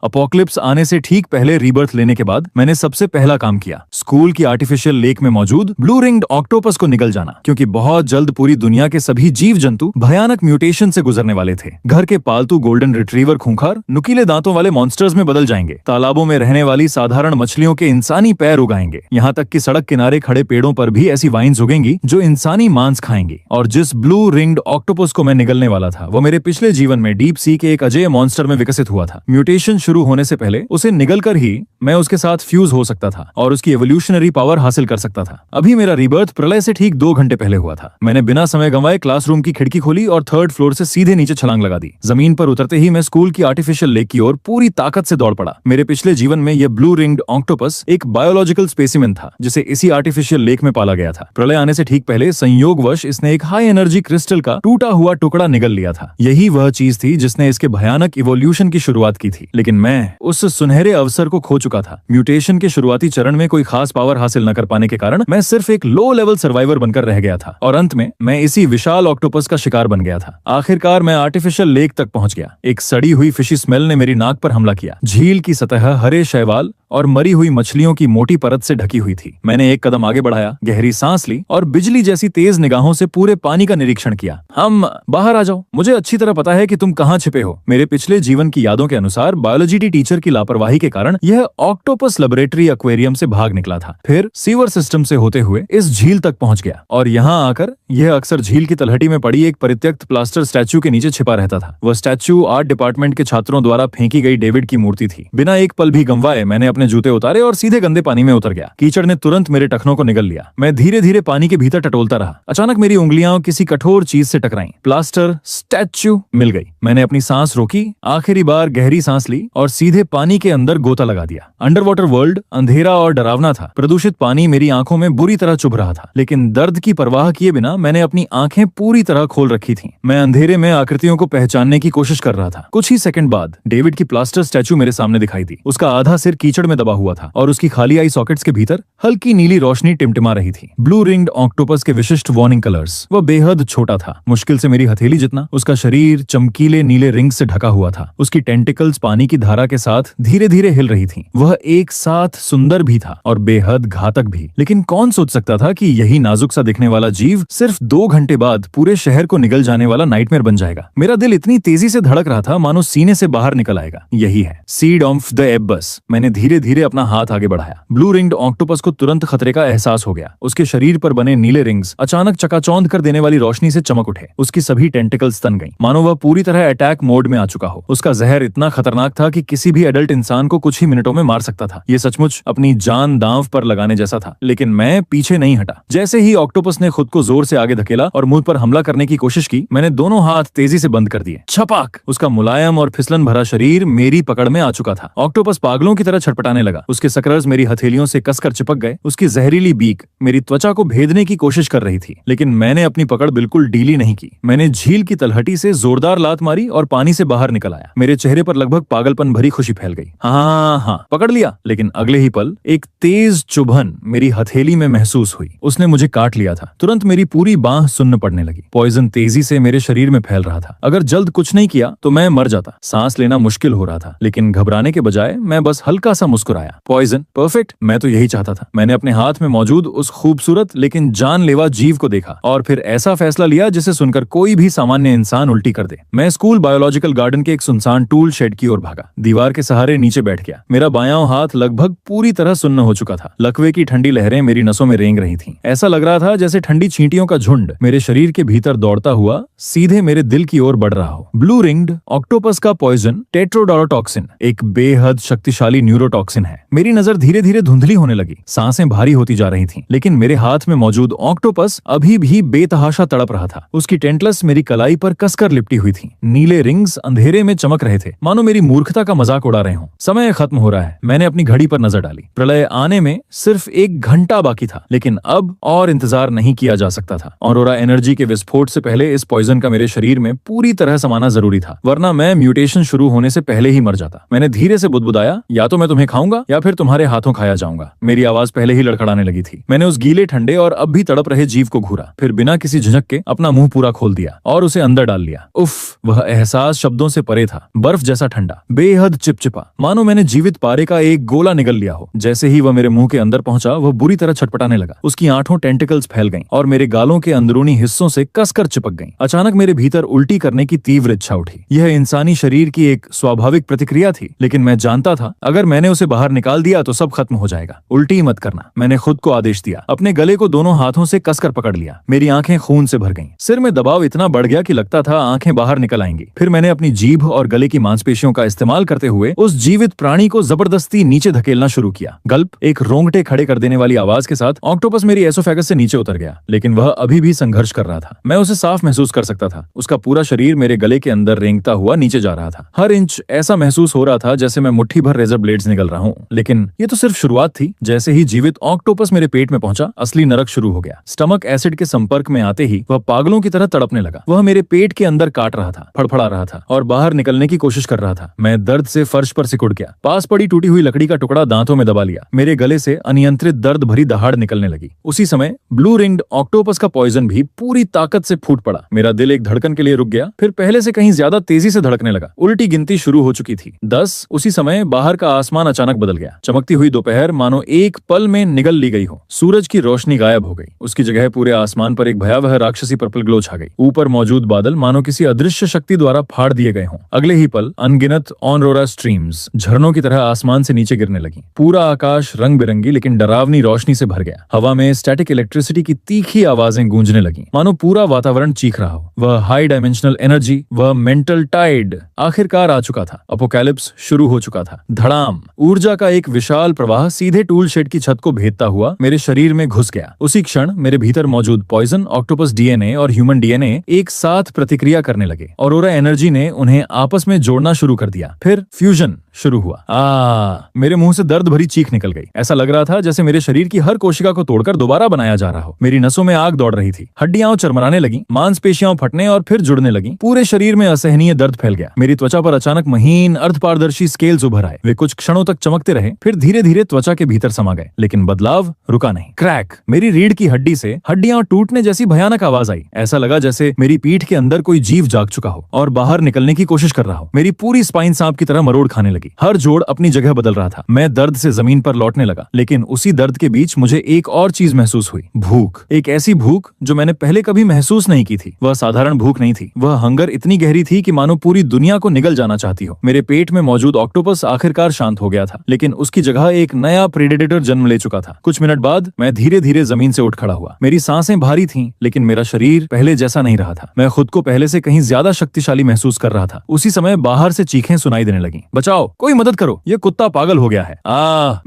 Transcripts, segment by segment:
Apocalypse आने से ठीक पहले रीबर्थ लेने के बाद मैंने सबसे पहला काम किया स्कूल की आर्टिफिशियल लेक में मौजूद ब्लू रिंग्ड ऑक्टोपस को निगल जाना, क्योंकि बहुत जल्द पूरी दुनिया के सभी जीव जंतु भयानक म्यूटेशन से गुजरने वाले थे। घर के पालतू गोल्डन रिट्रीवर खूंखार नुकीले दांतों वाले मॉन्स्टर्स में बदल जाएंगे, तालाबों में रहने वाली साधारण मछलियों के इंसानी पैर उगाएंगे, यहाँ तक कि सड़क किनारे खड़े पेड़ों पर भी ऐसी वाइन्स उगेंगी जो इंसानी मांस खाएंगी। और जिस ब्लू रिंग्ड ऑक्टोपस को मैं निगलने वाला था वो मेरे पिछले जीवन में डीप सी के एक अजय मॉन्स्टर में विकसित हुआ था। म्यूटेशन शुरू होने से पहले उसे निगलकर ही मैं उसके साथ फ्यूज हो सकता था और उसकी एवोल्यूशनरी पावर हासिल कर सकता था। अभी मेरा रीबर्थ प्रलय से ठीक 2 घंटे पहले हुआ था। मैंने बिना समय गंवाए क्लासरूम की खिड़की खोली और 3rd फ्लोर से सीधे नीचे छलांग लगा दी। जमीन पर उतरते ही मैं स्कूल की आर्टिफिशियल लेक की ओर पूरी ताकत से दौड़ पड़ा। मेरे पिछले जीवन में यह ब्लू रिंग्ड ऑक्टोपस एक बायोलॉजिकल स्पेसिमेन था जिसे इसी आर्टिफिशियल लेक में पाला गया था। प्रलय आने से ठीक पहले संयोगवश इसने एक हाई एनर्जी क्रिस्टल का टूटा हुआ टुकड़ा निगल लिया था। यही वह चीज थी जिसने इसके भयानक इवोल्यूशन की शुरुआत की थी, लेकिन मैं उस सुनहरे अवसर को खो चुका था। म्यूटेशन के शुरुआती चरण में कोई खास पावर हासिल न कर पाने के कारण मैं सिर्फ एक लो लेवल सर्वाइवर बनकर रह गया था और अंत में मैं इसी विशाल ऑक्टोपस का शिकार बन गया था। आखिरकार मैं आर्टिफिशियल लेक तक पहुंच गया। एक सड़ी हुई फिशी स्मेल ने मेरी नाक पर हमला किया। झील की सतह हरे शैवाल और मरी हुई मछलियों की मोटी परत से ढकी हुई थी। मैंने एक कदम आगे बढ़ाया, गहरी सांस ली और बिजली जैसी तेज निगाहों से पूरे पानी का निरीक्षण किया। हम बाहर आ जाओ, मुझे अच्छी तरह पता है कि तुम कहाँ छिपे हो। मेरे पिछले जीवन की यादों के अनुसार बायोलॉजी टीचर की लापरवाही के कारण यह ऑक्टोपस लेबोरेटरी एक्वेरियम से भाग निकला था, फिर सीवर सिस्टम से होते हुए इस झील तक पहुंच गया और यहाँ आकर यह अक्सर झील की तलहटी में पड़ी एक परित्यक्त प्लास्टर स्टैच्यू के नीचे छिपा रहता था। वह स्टैच्यू आर्ट डिपार्टमेंट के छात्रों द्वारा फेंकी गई डेविड की मूर्ति थी। बिना एक पल भी गंवाए मैंने अपने जूते उतारे और सीधे गंदे पानी में उतर गया। कीचड़ ने तुरंत मेरे टखनों को निगल लिया। मैं धीरे धीरे पानी के भीतर टटोलता रहा। अचानक मेरी उंगलियां किसी कठोर चीज से टकराईं। प्लास्टर स्टैच्यू मिल गई। मैंने अपनी सांस रोकी, आखिरी बार गहरी सांस ली और सीधे पानी के अंदर गोता लगा दिया। अंडर वाटर वर्ल्ड अंधेरा और डरावना था। प्रदूषित पानी मेरी आंखों में बुरी तरह चुभ रहा था, लेकिन दर्द की परवाह किए बिना मैंने अपनी आंखें पूरी तरह खोल रखी थीं। मैं अंधेरे में आकृतियों को पहचानने की कोशिश कर रहा था। कुछ ही सेकंड बाद डेविड की प्लास्टर स्टैच्यू मेरे सामने दिखाई दी। उसका आधा सिर कीचड़ में दबा हुआ था और उसकी खाली आई सॉकेट्स के भीतर हल्की नीली रोशनी टिमटिमा रही थी। ब्लू रिंग्ड ऑक्टोपस के विशिष्ट वार्निंग कलर्स। वह बेहद छोटा था, मुश्किल से मेरी हथेली जितना। उसका शरीर चमकीले नीले रिंग से ढका हुआ था। उसकी टेंटिकल्स पानी की धारा के साथ धीरे धीरे हिल रही थीं। वह एक साथ सुंदर भी था और बेहद घातक भी। लेकिन कौन सोच सकता था कि यही नाजुक सा दिखने वाला जीव सिर्फ 2 घंटे बाद पूरे शहर को निगल जाने वाला नाइटमेयर बन जाएगा। मेरा दिल इतनी तेजी से धड़क रहा था मानो सीने से बाहर निकल आएगा। यही है सीड ऑफ द एबस। मैंने धीरे धीरे अपना हाथ आगे बढ़ाया। ब्लू रिंग्ड ऑक्टोपस को तुरंत खतरे का एहसास हो गया। उसके शरीर पर बने नीले रिंग्स अचानक चकाचौंध कर देने वाली रोशनी से चमक उठे। उसकी सभी टेंटिकल्स तन गईं, मानो वह पूरी तरह अटैक मोड में आ चुका हो। उसका जहर इतना खतरनाक था कि किसी भी एडल्ट इंसान को कुछ ही मिनटों में मार सकता था। ये सचमुच अपनी जान दांव पर लगाने जैसा था, लेकिन मैं पीछे नहीं हटा। जैसे ही ऑक्टोपस ने खुद को जोर से आगे धकेला और मुझ पर हमला करने की कोशिश की, मैंने दोनों हाथ तेजी से बंद कर दिए। छपाक! उसका मुलायम और फिसलन भरा शरीर मेरी पकड़ में आ चुका था। ऑक्टोपस पागलों की तरह छटपटाने लगा। उसके सकरर्स मेरी हथेलियों से कसकर चिपक गए। उसकी जहरीली बीक मेरी त्वचा को भेदने की कोशिश कर रही थी, लेकिन मैंने अपनी पकड़ बिल्कुल ढीली नहीं की। मैंने झील की तलहटी से जोरदार लात मारी और पानी से बाहर निकल आया। मेरे चेहरे पर लगभग पागलपन भरी खुशी फैल गई। हाँ, पकड़ लिया। लेकिन अगले ही पल एक तेज चुभन मेरी हथेली में महसूस हुई। उसने मुझे काट लिया था। तुरंत मेरी पूरी बांह सुन्न पड़ने लगी। पॉइजन तेजी से मेरे शरीर में फैल रहा था। अगर जल्द कुछ नहीं किया तो मैं मर जाता। सांस लेना मुश्किल हो रहा था, लेकिन घबराने के बजाय मैं बस हल्का सा मुस्कुराया। Poison, perfect. मैं तो यही चाहता था। मैंने अपने हाथ में मौजूद उस खूबसूरत लेकिन जानलेवा जीव को देखा और फिर ऐसा फैसला लिया जिसे सुनकर कोई भी सामान्य इंसान उल्टी कर दे। मैं स्कूल बायोलॉजिकल गार्डन के एक सुनसान टूल शेड की ओर भागा। दीवार के सहारे नीचे बैठ गया। मेरा बायां हाथ लगभग पूरी तरह सुन्न हो चुका था। लकवे की ठंडी लहरें मेरी नसों में रेंग रही थीं। ऐसा लग रहा था जैसे ठंडी चींटियों का झुंड मेरे शरीर के भीतर दौड़ता हुआ सीधे मेरे दिल की ओर बढ़ रहा हो। ब्लू रिंग्ड ऑक्टोपस का पॉइजन टेट्रोडोलोटॉक्सिन एक बेहद शक्तिशाली न्यूरोटॉक्सिन है। मेरी नजर धीरे धीरे धुंधली होने लगी। सांसें भारी होती जा रही थीं, लेकिन मेरे हाथ में मौजूद ऑक्टोपस अभी भी बेतहाशा तड़प रहा था। उसकी टेंटलस मेरी कलाई पर कसकर लिपटी हुई थी। नीले रिंग्स अंधेरे में चमक रहे थे, मानो मेरी मूर्खता का मजाक उड़ा रहे हों। समय खत्म हो रहा है। मैंने अपनी घड़ी पर नजर डाली। प्रलय आने में सिर्फ 1 घंटा बाकी था, लेकिन अब और इंतजार नहीं किया जा सकता था। ऑरोरा एनर्जी के विस्फोट से पहले इस पॉइजन का मेरे शरीर में पूरी तरह समाना जरूरी था, वरना मैं म्यूटेशन शुरू होने से पहले ही मर जाता। मैंने धीरे से बुदबुदाया, या तो मैं तुम्हें खाऊंगा या फिर तुम्हारे हाथों खाया जाऊंगा। मेरी आवाज पहले ही लड़खड़ाने लगी थी। मैंने उस गीले, ठंडे और अब भी तड़प रहे जीव को घूरा, फिर बिना किसी झिझक के अपना मुंह पूरा खोल दिया और उसे अंदर डाल लिया। उफ, वह एहसास शब्दों से परे था। बर्फ जैसा ठंडा, बेहद चिपचिपा, मानो मैंने जीवित पारे का एक गोला निगल लिया हो। जैसे ही वह मेरे मुंह के अंदर पहुंचा, वह बुरी तरह छटपटाने लगा। उसकी आंखों टेंटिकल्स फैल गईं और मेरे गालों के अंदरूनी हिस्सों से कसकर चिपक गईं। अचानक मेरे भीतर उल्टी करने की तीव्र इच्छा उठी। यह इंसानी शरीर की एक स्वाभाविक प्रतिक्रिया थी, लेकिन मैं जानता था अगर मैंने उसे बाहर निकाल दिया तो सब खत्म हो जाएगा। उल्टी मत करना, मैंने खुद को आदेश दिया। अपने गले को दोनों हाथों से कसकर पकड़ लिया। मेरी आंखें खून से भर गईं। सिर में दबाव इतना बढ़ गया कि लगता था आंखें बाहर निकल आएंगी। फिर मैंने अपनी जीभ और गले की मांसपेशियों का इस्तेमाल करते हुए उस जीवित प्राणी को जबरदस्ती नीचे धकेलना शुरू किया। गल्प, एक रोंगटे खड़े कर देने वाली आवाज के साथ ऑक्टोपस मेरी एसोफेगस से नीचे उतर गया, लेकिन वह अभी भी संघर्ष कर रहा था। मैं उसे साफ महसूस कर सकता था। उसका पूरा शरीर मेरे गले के अंदर रेंगता हुआ नीचे जा रहा था। हर इंच ऐसा महसूस हो रहा था जैसे मैं मुट्ठी भर रेजर ब्लेड्स निकल रहा हूँ। लेकिन ये तो सिर्फ शुरुआत थी। जैसे ही जीवित ऑक्टोपस मेरे पेट में पहुंचा, असली नरक शुरू हो गया। स्टमक एसिड के संपर्क में आते ही वह पागलों की तरह तड़पने लगा। वह मेरे पेट के अंदर काट रहा था, फड़फड़ा रहा था और बाहर निकलने की कोशिश कर रहा था। मैं दर्द से फर्श पर सिकुड़ गया। पास पड़ी टूटी हुई लकड़ी का टुकड़ा दांतों में दबा लिया। मेरे गले से अनियंत्रित दर्द भरी दहाड़ निकलने लगी। उसी समय ब्लू रिंग्ड ऑक्टोपस का पॉइजन भी पूरी ताकत से फूट पड़ा। मेरा दिल एक धड़कन के लिए रुक गया, फिर पहले से कहीं ज्यादा तेजी से धड़कने लगा। उल्टी गिनती शुरू हो चुकी थी। 10। उसी समय बाहर का आसमान अचानक बदल गया। चमकती हुई दोपहर मानो एक पल में निगल ली गई हो। सूरज की रोशनी गायब हो गई। उसकी जगह पूरे आसमान पर एक भयावह राक्षसी पर्पल ग्लो छा गई। ऊपर मौजूद बादल मानो किसी अदृश्य शक्ति द्वारा फाड़ दिए गए हों। अगले ही पल अनगिनत ऑनरोरा स्ट्रीम्स झरनों की तरह आसमान से नीचे गिरने लगी। पूरा आकाश रंग बिरंगी लेकिन डरावनी रोशनी से भर गया। हवा में स्टैटिक इलेक्ट्रिसिटी की तीखी आवाजें गूंजने लगी, मानो पूरा वातावरण चीख रहा हो। वह हाई डायमेंशनल एनर्जी, वह मेंटल टाइड आखिरकार आ चुका था। अपोकैलिप्स शुरू हो चुका था। धड़ाम, ऊर्जा का एक विशाल प्रवाह सीधे टूल शेड की छत को भेदता हुआ मेरे शरीर में घुस गया। उसी क्षण मेरे भीतर मौजूद पॉइजन, ऑक्टोपस डीएनए और ह्यूमन डीएनए एक साथ प्रतिक्रिया करने लगे। ऑरोरा एनर्जी ने उन्हें आपस में जोड़ना शुरू कर दिया। फिर फ्यूजन शुरू हुआ। मेरे मुंह से दर्द भरी चीख निकल गई। ऐसा लग रहा था जैसे मेरे शरीर की हर कोशिका को तोड़कर दोबारा बनाया जा रहा हो। मेरी नसों में आग दौड़ रही थी। हड्डियां चरमराने लगी, मांसपेशियां फटने और फिर जुड़ने लगी। पूरे शरीर में असहनीय दर्द फैल गया। मेरी त्वचा पर अचानक महीन अर्धपारदर्शी स्केल्स उभर आए। वे कुछ क्षणों तक चमकते रहे, फिर धीरे धीरे त्वचा के भीतर समा गए। लेकिन बदलाव रुका नहीं। क्रैक, मेरी रीढ़ की हड्डी से हड्डियां टूटने जैसी भयानक आवाज आई। ऐसा लगा जैसे मेरी पीठ के अंदर कोई जीव जाग चुका हो और बाहर निकलने की कोशिश कर रहा हो। मेरी पूरी स्पाइन सांप की तरह मरोड़ खाने लगी। हर जोड़ अपनी जगह बदल रहा था। मैं दर्द से जमीन पर लौटने लगा, लेकिन उसी दर्द के बीच मुझे एक और चीज महसूस हुई। भूख, एक ऐसी भूख जो मैंने पहले कभी महसूस नहीं की थी। वह साधारण भूख नहीं थी। वह हंगर इतनी गहरी थी कि मानो पूरी दुनिया को निगल जाना चाहती हो। मेरे पेट में मौजूद ऑक्टोपस आखिरकार शांत हो गया था, लेकिन उसकी जगह एक नया प्रेडेटर जन्म ले चुका था। कुछ मिनट बाद मैं धीरे धीरे जमीन से उठ खड़ा हुआ। मेरी सांसें भारी थीं, लेकिन मेरा शरीर पहले जैसा नहीं रहा था। मैं खुद को पहले से कहीं ज्यादा शक्तिशाली महसूस कर रहा था। उसी समय बाहर से चीखें सुनाई देने लगी। बचाओ, कोई मदद करो, ये कुत्ता पागल हो गया है।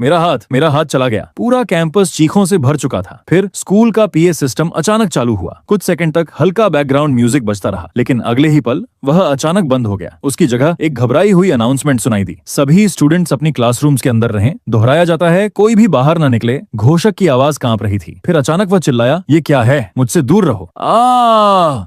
मेरा हाथ चला गया। पूरा कैंपस चीखों से भर चुका था। फिर स्कूल का पीए सिस्टम अचानक चालू हुआ। कुछ सेकंड तक हल्का बैकग्राउंड म्यूजिक बजता रहा, लेकिन अगले ही पल वह अचानक बंद हो गया। उसकी जगह एक घबराई हुई अनाउंसमेंट सुनाई दी। सभी स्टूडेंट्स अपनी क्लासरूम्स के अंदर रहें। दोहराया जाता है, कोई भी बाहर न निकले। घोषक की आवाज कांप रही थी। फिर अचानक वह चिल्लाया, ये क्या है? मुझसे दूर रहो।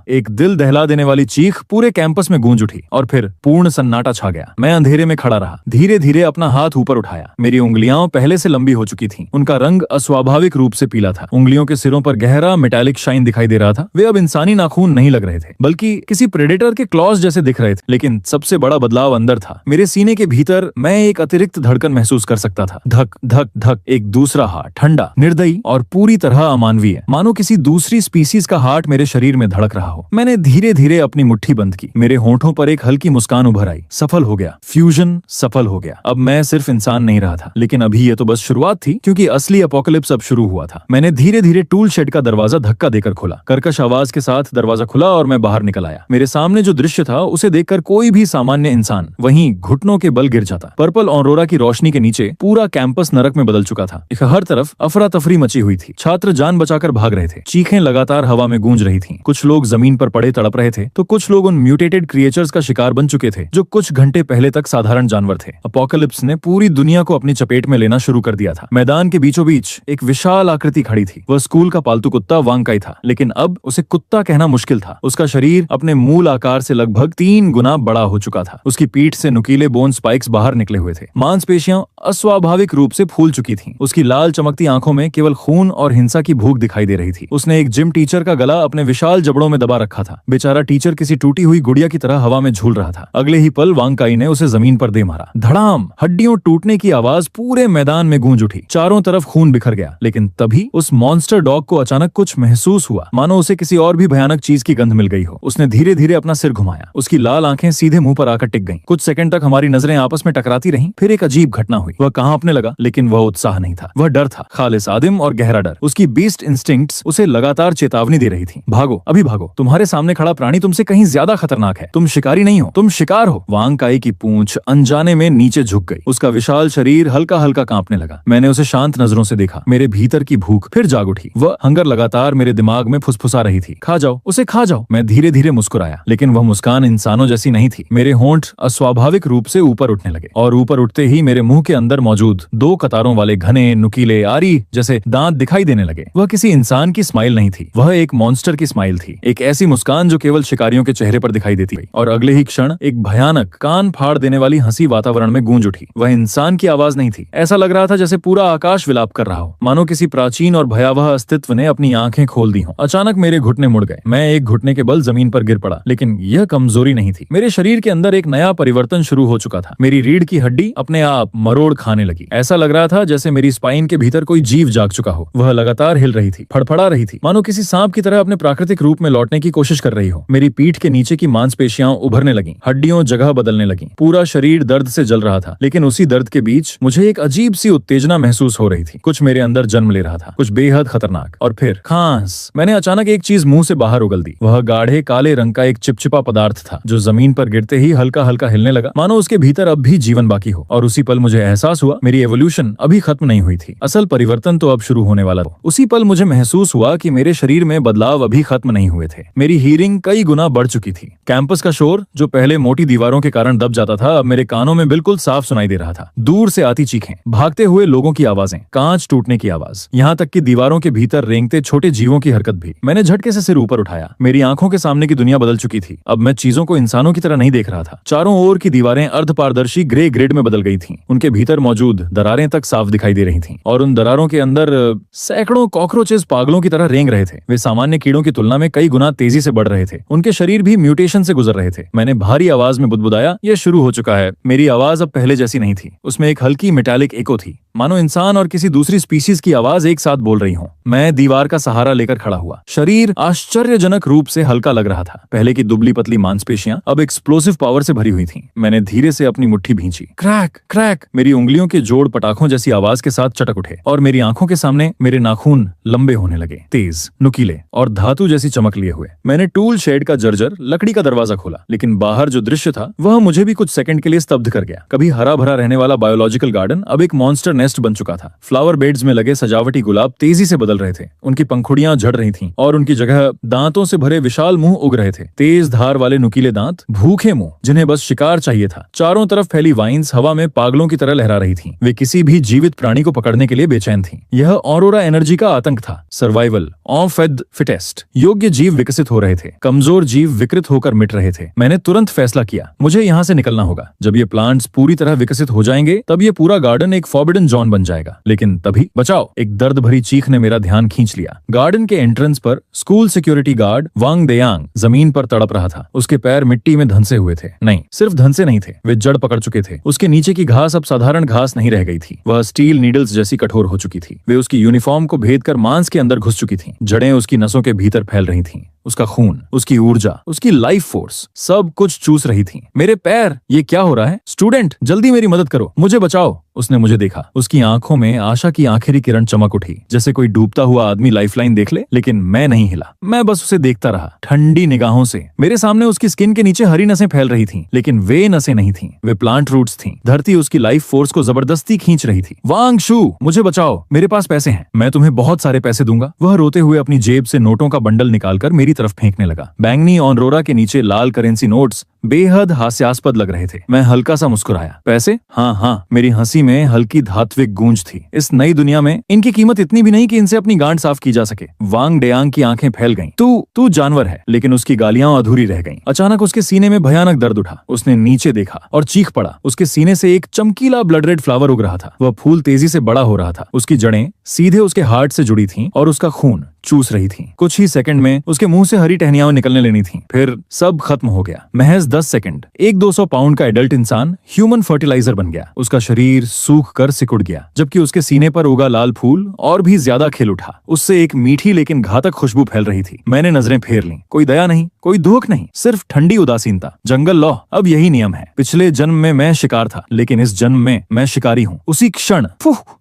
एक दिल दहला देने वाली चीख पूरे कैंपस में गूंज उठी और फिर पूर्ण सन्नाटा छा गया। मैं अंधेरे में खड़ा रहा, धीरे धीरे अपना हाथ ऊपर उठाया। मेरी उंगलियां पहले से लंबी हो चुकी थीं। उनका रंग अस्वाभाविक रूप से पीला था। उंगलियों के सिरों पर गहरा मेटालिक शाइन दिखाई दे रहा था। वे अब इंसानी नाखून नहीं लग रहे थे, बल्कि किसी प्रेडेटर के क्लॉज जैसे दिख रहे थे। लेकिन सबसे बड़ा बदलाव अंदर था। मेरे सीने के भीतर मैं एक अतिरिक्त धड़कन महसूस कर सकता था। धक धक धक। एक दूसरा हार्ट, ठंडा, निर्दयी और पूरी तरह अमानवीय, मानो किसी दूसरी स्पीसीज का हार्ट मेरे शरीर में धड़क रहा हो। मैंने धीरे धीरे अपनी मुट्ठी बंद की। मेरे होंठों पर एक हल्की मुस्कान उभर आई। सफल हो गया, फ्यूजन सफल हो गया। अब मैं सिर्फ इंसान नहीं रहा था। लेकिन अभी ये तो बस शुरुआत थी, क्योंकि असली अपोकलिप्स अब शुरू हुआ था। मैंने धीरे धीरे टूल शेड का दरवाजा धक्का देकर खोला। कर्कश आवाज के साथ दरवाजा खुला और मैं बाहर निकल आया। मेरे सामने जो दृश्य था उसे देखकर कोई भी सामान्य इंसान वहीं घुटनों के बल गिर जाता। पर्पल ऑरोरा की रोशनी के नीचे पूरा कैंपस नरक में बदल चुका था। हर तरफ अफरा तफरी मची हुई थी। छात्र जान बचाकर भाग रहे थे। चीखें लगातार हवा में गूंज रही थीं। कुछ लोग जमीन पर पड़े तड़प रहे थे, तो कुछ लोग उन म्यूटेटेड क्रिएचर्स का शिकार बन चुके थे जो कुछ घंटे पहले तक साधारण जानवर जानवर थे। अपोकलिप्स ने पूरी दुनिया को अपनी चपेट में लेना शुरू कर दिया था। मैदान के बीचों बीच एक विशाल आकृति खड़ी थी। वह स्कूल का पालतू कुत्ता वांग-काई था, लेकिन अब उसे कुत्ता कहना मुश्किल था। उसका शरीर अपने मूल आकार से लगभग 3 गुना बड़ा हो चुका था। उसकी पीठ से नुकीले बोन स्पाइक्स बाहर निकले हुए थे। मांसपेशियां अस्वाभाविक रूप से फूल चुकी थीं। उसकी लाल चमकती आंखों में केवल खून और हिंसा की भूख दिखाई दे रही थी। उसने एक जिम टीचर का गला अपने विशाल जबड़ों में दबा रखा था। बेचारा टीचर किसी टूटी हुई गुड़िया की तरह हवा में झूल रहा था। अगले ही पल वांग-काई ने उसे जमीन पर दे मारा। धड़ाम! हड्डियों टूटने की आवाज पूरे मैदान में गूंज उठी। चारों तरफ खून बिखर गया। लेकिन तभी उस मॉन्स्टर डॉग को अचानक कुछ महसूस हुआ, मानो उसे किसी और भी भयानक चीज की गंध मिल गई हो। उसने धीरे धीरे अपना सिर घुमाया। उसकी लाल आंखें सीधे मुंह पर आकर टिक गईं। कुछ सेकंड तक हमारी नजरें आपस में टकराती रहीं। फिर एक अजीब घटना हुई। वह कांपने लगा, लेकिन वह उत्साह नहीं था, वह डर था। खालिस आदिम और गहरा डर। उसकी बीस्ट इंस्टिंक्ट्स उसे लगातार चेतावनी दे रही थी। भागो, अभी भागो। तुम्हारे सामने खड़ा प्राणी तुमसे कहीं ज्यादा खतरनाक है। तुम शिकारी नहीं हो, तुम शिकार हो। वांग-काई की पूंछ अनजाने में नीचे झुक गई। उसका विशाल शरीर हल्का हल्का कांपने लगा। मैंने उसे शांत नजरों से देखा। मेरे भीतर की भूख फिर जाग उठी। वह हंगर लगातार मेरे दिमाग में फुसफुसा रही थी। खा जाओ, उसे खा जाओ। मैं धीरे धीरे मुस्कुराया, लेकिन वह मुस्कान इंसानों जैसी नहीं थी। मेरे होंठ अस्वाभाविक रूप से ऊपर उठने लगे और ऊपर उठते ही मेरे मुंह के अंदर मौजूद 2 कतारों वाले घने नुकीले आरी जैसे दांत दिखाई देने लगे। वह किसी इंसान की स्माइल नहीं थी, वह एक मॉन्स्टर की स्माइल थी। एक ऐसी मुस्कान जो केवल शिकारियों के चेहरे पर दिखाई देती। और अगले ही क्षण एक भयानक कान फाड़ देने वाली हंसी वातावरण में गूंज उठी। वह इंसान की आवाज नहीं थी। ऐसा लग रहा था जैसे पूरा आकाश विलाप कर रहा हो, मानो किसी प्राचीन और भयावह अस्तित्व ने अपनी आंखें खोल दी हो। अचानक मेरे घुटने मुड़ गए। मैं एक घुटने के बल जमीन पर गिर पड़ा, लेकिन यह कमजोरी नहीं थी। मेरे शरीर के अंदर एक नया परिवर्तन शुरू हो चुका था। मेरी रीढ़ की हड्डी अपने आप मरोड़ खाने लगी। ऐसा लग रहा था जैसे मेरी स्पाइन के भीतर कोई जीव जाग चुका हो। वह लगातार हिल रही थी, फड़फड़ा रही थी, मानो किसी सांप की तरह अपने प्राकृतिक रूप में लौटने की कोशिश कर रही हो। मेरी पीठ के नीचे की मांसपेशियां उभरने लगीं, हड्डियों जगह बदलने लगीं। पूरा शरीर दर्द से जल रहा था, लेकिन उसी दर्द के बीच मुझे एक अजीब सी उत्तेजना महसूस हो रही थी। कुछ मेरे अंदर जन्म ले रहा था, कुछ बेहद खतरनाक। और फिर खांस! मैंने अचानक एक चीज मुंह से बाहर उगल दी। वह गाढ़े काले रंग का एक चिपचिपा पदार्थ था, जो जमीन पर गिरते ही हल्का हल्का हिलने लगा, मानो उसके भीतर अब भी जीवन बाकी हो। और उसी पल मुझे एहसास हुआ मेरी एवोल्यूशन अभी खत्म नहीं हुई थी। असल परिवर्तन तो अब शुरू होने वाला था। उसी पल मुझे महसूस हुआ कि मेरे शरीर में बदलाव अभी खत्म नहीं हुए थे। मेरी हीयरिंग कई गुना बढ़ चुकी थी। कैंपस का शोर, जो पहले मोटी दीवारों के कारण दब जाता था, अब मेरे कानों में बिल्कुल साफ सुनाई दे रहा था। दूर से आती चीखें, भागते हुए लोगों की आवाजें, कांच टूटने की आवाज, यहाँ तक कि दीवारों के भीतर रेंगते छोटे जीवों की हरकत भी। मैंने झटके से सिर ऊपर उठाया। मेरी आंखों के सामने की दुनिया बदल चुकी थी। अब मैं चीजों को इंसानों की तरह नहीं देख रहा था। चारों ओर की दीवारें अर्धपारदर्शी ग्रे ग्रेड में बदल गई थीं। उनके भीतर मौजूद दरारें तक साफ दिखाई दे रही थीं, और उन दरारों के अंदर सैकड़ों कॉकरोचेस पागलों की तरह रेंग रहे थे। वे सामान्य कीड़ों की तुलना में कई गुना तेजी से बढ़ रहे थे। उनके शरीर भी म्यूटेशन से गुजर रहे थे। मैंने भारी आवाज में बुदबुदाया, यह शुरू हो चुका है। मेरी आवाज अब पहले जैसी नहीं थी। उसमें एक हल्की मेटालिक एको थी, मानो इंसान और किसी दूसरी स्पीशीज की आवाज एक साथ बोल रही हो। मैं दीवार का सहारा लेकर खड़ा हुआ। शरीर आश्चर्यजनक रूप से हल्का लग रहा था। पहले की दुबली पतली मांसपेशियां अब एक्सप्लोसिव पावर से भरी हुई थीं। मैंने धीरे से अपनी मुट्ठी भींची। Crack crack! मेरी उंगलियों के जोड़ पटाखों जैसी आवाज के साथ चटक उठे, और मेरी आंखों के सामने मेरे नाखून लंबे होने लगे, तेज, नुकीले और धातु जैसी चमक लिए हुए। मैंने टूल शेड का जर्जर लकड़ी का दरवाजा खोला, लेकिन बाहर जो दृश्य था वह मुझे भी कुछ सेकंड के लिए स्तब्ध कर गया। कभी हरा भरा रहने वाला बायोलॉजिकल गार्डन अब एक मॉन्स्टर नेस्ट बन चुका था। फ्लावर बेड्स में लगे सजावटी गुलाब तेजी से बदल रहे थे। उनकी पंखुड़ियां झड़ रही थीं, और उनकी जगह दांतों से भरे विशाल मुंह उग रहे थे। तेज धार वाले नुकीले दांत, भूखे मुंह जिन्हें बस शिकार चाहिए था। चारों तरफ फैली वाइन्स हवा में पागलों की तरह लहरा रही थीं। वे किसी भी जीवित प्राणी को पकड़ने के लिए बेचैन थीं। यह ऑरोरा एनर्जी का आतंक था। Survival of the fittest. योग्य जीव विकसित हो रहे थे, कमजोर जीव विकृत होकर मिट रहे थे। मैंने तुरंत फैसला किया, मुझे यहाँ से निकलना होगा। जब ये प्लांट्स पूरी तरह विकसित हो जाएंगे, तब ये पूरा गार्डन एक फॉरबिडन जोन बन जाएगा। लेकिन तभी बचाओ! एक दर्द भरी चीख ने मेरा ध्यान खींच लिया। गार्डन के एंट्रेंस पर स्कूल सिक्योरिटी गार्ड वांग देयांग जमीन पर तड़प रहा था। उसके पैर मिट्टी में धंसे हुए थे। नहीं, सिर्फ धंसे नहीं थे, वे जड़ पकड़ चुके थे। उसके नीचे की घास अब साधारण घास नहीं रह गई थी, वह स्टील नीडल्स जैसी कठोर हो चुकी थी। वे उसकी यूनिफॉर्म को भेदकर मांस के अंदर घुस चुकी थीं। जड़ें उसकी नसों के भीतर फैल रही थीं। उसका खून, उसकी ऊर्जा, उसकी लाइफ फोर्स सब कुछ चूस रही थी। मेरे पैर! ये क्या हो रहा है? स्टूडेंट, जल्दी मेरी मदद करो, मुझे बचाओ! उसने मुझे देखा। उसकी आंखों में आशा की आखिरी किरण चमक उठी, जैसे कोई डूबता हुआ आदमी लाइफलाइन देख ले। लेकिन मैं नहीं हिला। मैं बस उसे देखता रहा, ठंडी निगाहों से। मेरे सामने उसकी स्किन के नीचे हरी नसें फैल रही थीं, लेकिन वे नसें नहीं थीं, वे प्लांट रूट्स थीं। धरती उसकी लाइफ फोर्स को जबरदस्ती खींच रही थी। वांग शू, मुझे बचाओ, मेरे पास पैसे हैं, मैं तुम्हें बहुत सारे पैसे दूंगा। वह रोते हुए अपनी जेब से नोटों का बंडल निकालकर मेरी तरफ फेंकने लगा। बैंगनी ऑनरोरा के नीचे लाल करेंसी नोट्स बेहद हास्यास्पद लग रहे थे। मैं हल्का सा मुस्कुराया। पैसे? हाँ हाँ, मेरी हंसी में हल्की धात्विक गूंज थी। इस नई दुनिया में इनकी कीमत इतनी भी नहीं कि इनसे अपनी गांड साफ की जा सके। वांग डेयांग की आंखें फैल गईं। तू जानवर है। लेकिन उसकी गालियां अधूरी रह गईं। अचानक उसके सीने में भयानक दर्द उठा। उसने नीचे देखा और चीख पड़ा। उसके सीने से एक चमकीला ब्लड रेड फ्लावर उग रहा था। वह फूल तेजी से बड़ा हो रहा था। उसकी जड़ें सीधे उसके हार्ट से जुड़ी थीं और उसका खून चूस रही थी। कुछ ही सेकंड में उसके मुंह से हरी टहनियां निकलने लेनी थी। फिर सब खत्म हो गया। महज 10 सेकंड। एक 200 पाउंड का एडल्ट इंसान ह्यूमन फर्टिलाइजर बन गया। उसका शरीर सूख कर सिकुड़ गया, जबकि उसके सीने पर उगा लाल फूल और भी ज्यादा खिल उठा। उससे एक मीठी लेकिन घातक खुशबू फैल रही थी। मैंने नजरें फेर लीं। कोई दया नहीं, कोई दुख नहीं, सिर्फ ठंडी उदासीनता। जंगल लॉ, अब यही नियम है। पिछले जन्म में मैं शिकार था, लेकिन इस जन्म में मैं शिकारी हूँ। उसी क्षण